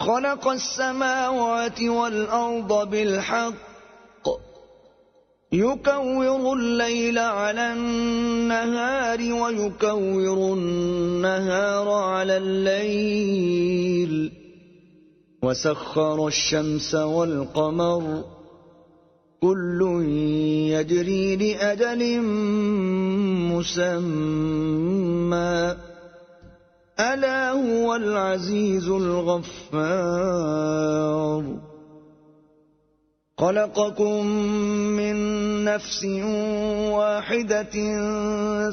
خلق السماوات والأرض بالحق يكور الليل على النهار ويكور النهار على الليل وسخر الشمس والقمر كل يجري لأجل مسمى ألا هو العزيز الغفار. خلقكم من نفس واحدة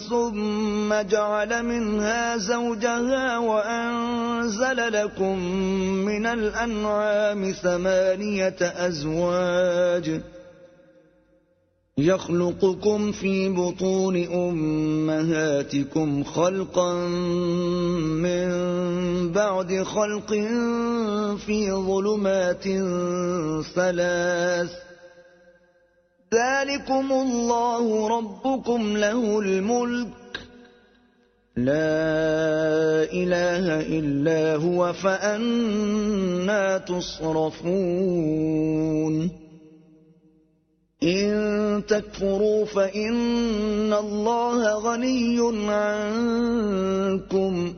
ثم جعل منها زوجها وأنزل لكم من الأنعام 8 أزواج يخلقكم في بطون أمهاتكم خلقا من بعد خلق في ظلمات 3 ذلكم الله ربكم له الملك لا إله إلا هو فأنى تصرفون. إن تكفروا فإن الله غني عنكم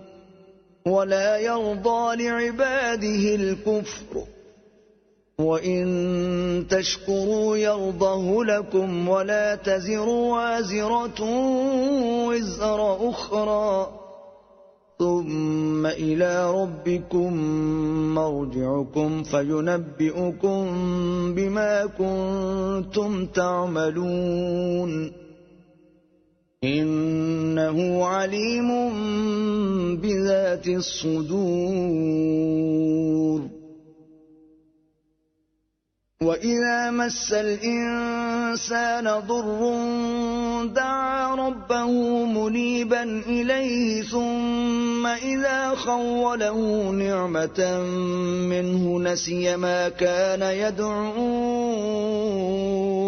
ولا يرضى لعباده الكفر وإن تشكروا يرضه لكم ولا تزر وازرة وزر أخرى ثم إلى ربكم مرجعكم فينبئكم بما كنتم تعملون. إنه عليم بذات الصدور. وإذا مس الإنسان ضر دعا ربه منيبا إليه ثم إذا خوله نعمة منه نسي ما كان يدعو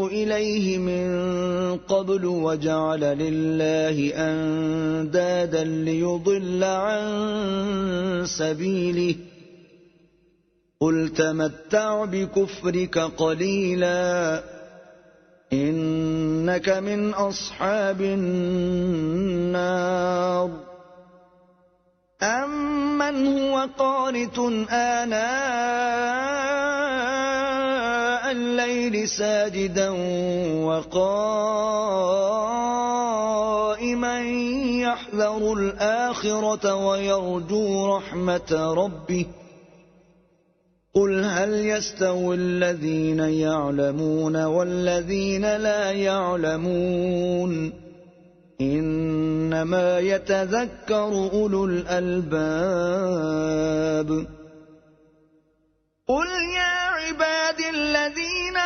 إليه من قبل وجعل لله أندادا ليضل عن سبيله. قل تمتع بكفرك قليلا إنك من أصحاب النار. أمن هو قانت آناء الليل ساجدا وقائما يحذر الآخرة ويرجو رحمة ربه. قل هل يستوي الذين يعلمون والذين لا يعلمون إنما يتذكر أولو الألباب. قل يا عبادي الذين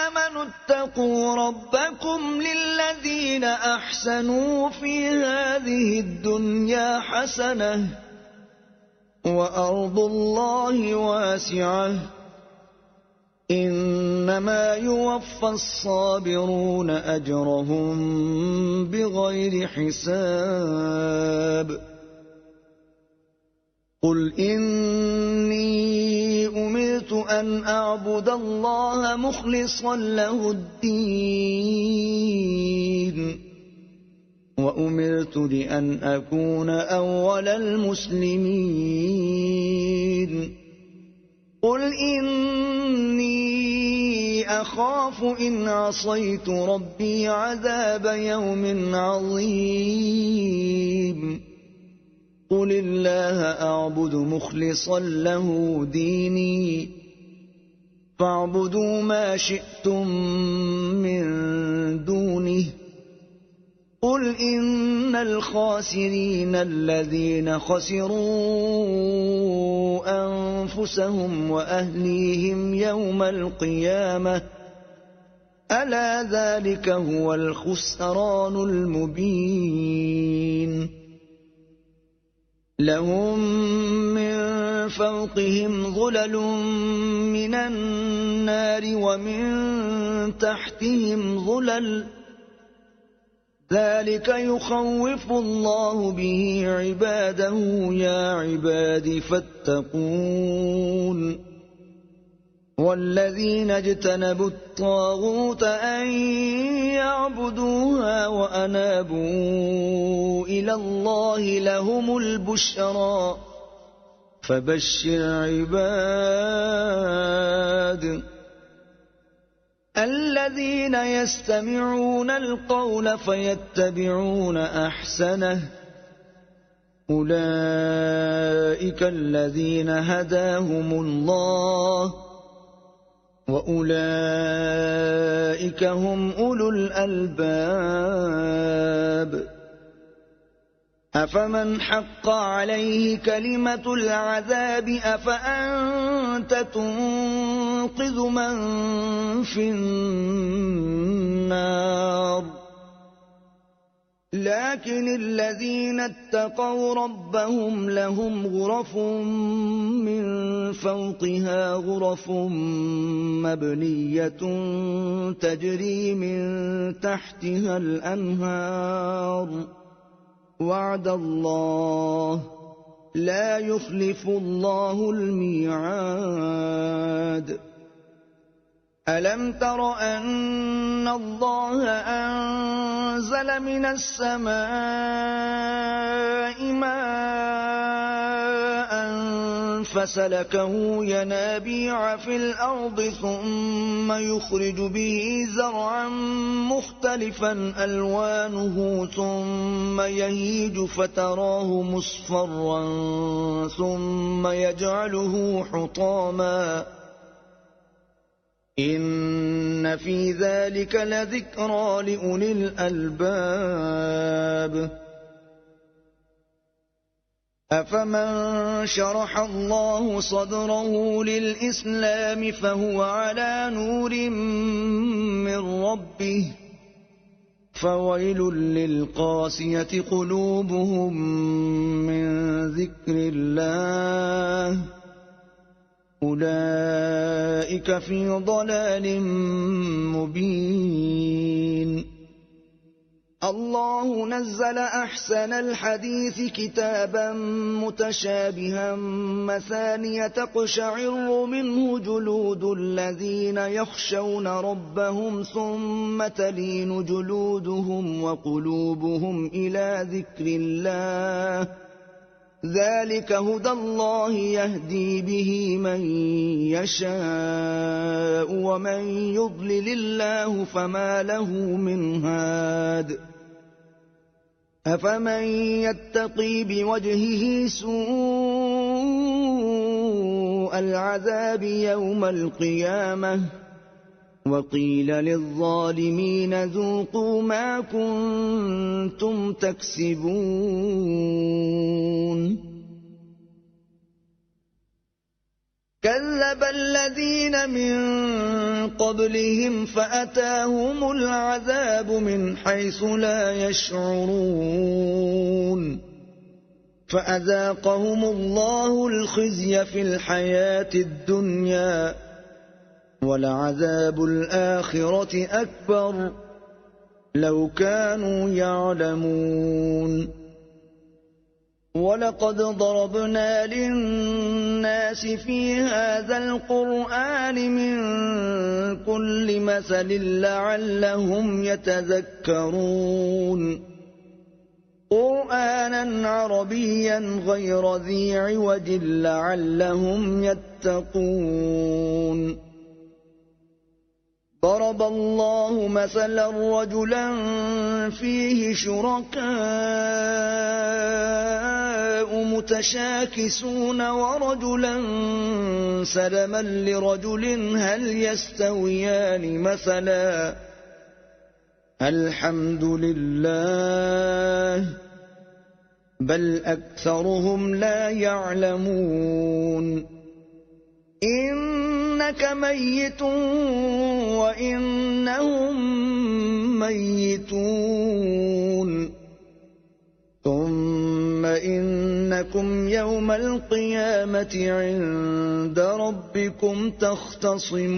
آمنوا اتقوا ربكم للذين أحسنوا في هذه الدنيا حسنة وأرض الله واسعة إنما يوفى الصابرون أجرهم بغير حساب قل إني أمرت أن أعبد الله مخلصا له الدين وأمرت لأن أكون أول المسلمين قل إني أخاف إن عصيت ربي عذاب يوم عظيم قل الله أعبد مخلصا له ديني فاعبدوا ما شئتم من دونه قل إن الخاسرين الذين خسروا أنفسهم وأهليهم يوم القيامة ألا ذلك هو الخسران المبين لهم من فوقهم ظلل من النار ومن تحتهم ظلل ذلك يخوف الله به عباده يا عباد فاتقون والذين اجتنبوا الطاغوت أن يعبدوها وأنابوا إلى الله لهم البشرى فبشر عباد الذين يستمعون القول فيتبعون أحسنه أولئك الذين هداهم الله وأولئك هم أولو الألباب أفمن حق عليه كلمة العذاب أفأنت تنقذ من في النار لكن الذين اتقوا ربهم لهم غرف من فوقها غرف مبنية تجري من تحتها الأنهار وعد الله لا يخلف الله الميعاد ألم تر أن الله أنزل من السماء ماء فسلكه ينابيع في الأرض ثم يخرج به زرعا مختلفا ألوانه ثم يهيج فتراه مصفرا ثم يجعله حطاما إن في ذلك لذكرى لأولي الألباب أفمن شرح الله صدره للإسلام فهو على نور من ربه فويل للقاسية قلوبهم من ذكر الله أولئك في ضلال مبين الله نزل أحسن الحديث كتابا متشابها مثانية تقشعر منه جلود الذين يخشون ربهم ثم تلين جلودهم وقلوبهم إلى ذكر الله ذلك هدى الله يهدي به من يشاء ومن يضلل الله فما له من هاد أفمن يتقي بوجهه سوء العذاب يوم القيامة وقيل للظالمين ذوقوا ما كنتم تكسبون كذب الذين من قبلهم فأتاهم العذاب من حيث لا يشعرون فأذاقهم الله الخزي في الحياة الدنيا ولعذاب الآخرة أكبر لو كانوا يعلمون ولقد ضربنا للناس في هذا القرآن من كل مثل لعلهم يتذكرون قرآنا عربيا غير ذي عوج لعلهم يتقون ضرب الله مثلا رجلا فيه شركاء متشاكسون ورجلا سلما لرجل هل يستويان مثلا الحمد لله بل أكثرهم لا يعلمون إنك ميت وإنهم ميتون ثم إنكم يوم القيامة عند ربكم تختصمون